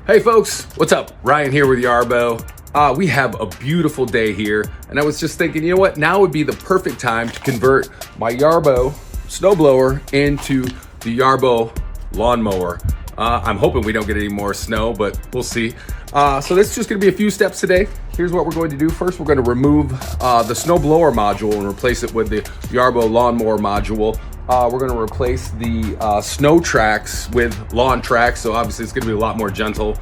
Hey folks, what's up? Ryan here with Yarbo. We have a beautiful day here, and I was just thinking, you know what? Now would be the perfect time to convert my Yarbo Snow Blower into the Yarbo Lawn Mower. I'm hoping we don't get any more snow, but we'll see. So this is just gonna be a few steps today. Here's what we're going to do. First, we're gonna remove the Snow Blower module and replace it with the Yarbo Lawn Mower module. We're gonna replace the snow tracks with lawn tracks, so obviously it's gonna be a lot more gentle,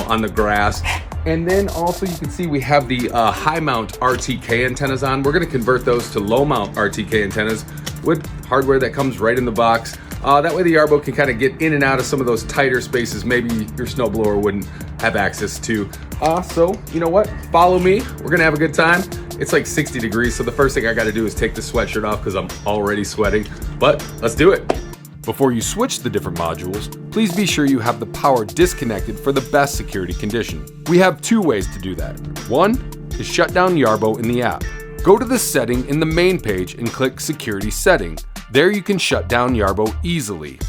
on the grass. And then also you can see we have the high mount RTK antennas on. We're gonna convert those to low mount RTK antennas with hardware that comes right in the box. That way the Yarbo can kind of get in and out of some of those tighter spaces maybe your snowblower wouldn't have access to. So you know what? Follow me. We're gonna have a good time. It's like 60 degrees, so the first thing I gotta do is take the sweatshirt off because I'm already sweating, but let's do it. Before you switch the different modules, please be sure you have the power disconnected for the best security condition. We have two ways to do that. One is shut down Yarbo in the app. Go to the setting in the main page and click Security Setting. There you can shut down Yarbo easily.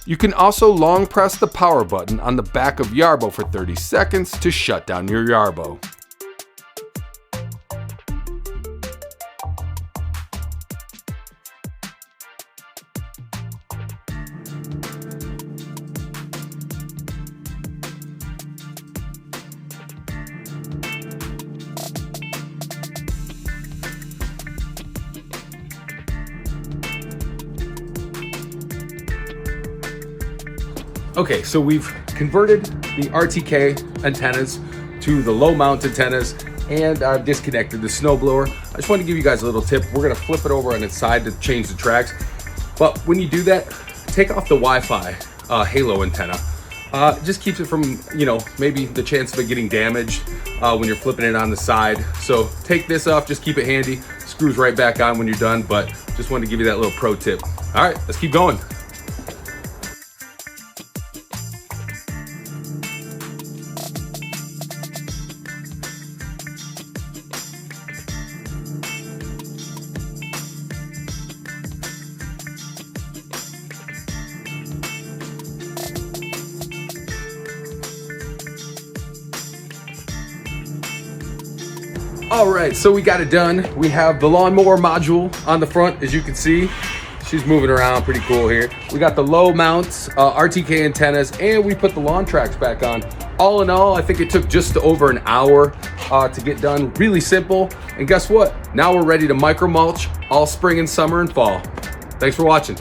You can also long press the power button on the back of Yarbo for 30 seconds to shut down your Yarbo. Okay, so we've converted the RTK antennas to the low mount antennas and I've disconnected the snowblower. I just want to give you guys a little tip. We're gonna flip it over on its side to change the tracks. But when you do that, take off the Wi-Fi halo antenna. It just keeps it from, maybe the chance of it getting damaged when you're flipping it on the side. So take this off, just keep it handy. Screws right back on when you're done, but just wanted to give you that little pro tip. All right, let's keep going. All right, so we got it done. We have the lawnmower module on the front, as you can see. She's moving around pretty cool here. We got the low mounts, RTK antennas, and we put the lawn tracks back on. All in all, I think it took just over an hour to get done. Really simple. And guess what? Now we're ready to micro mulch all spring and summer and fall. Thanks for watching.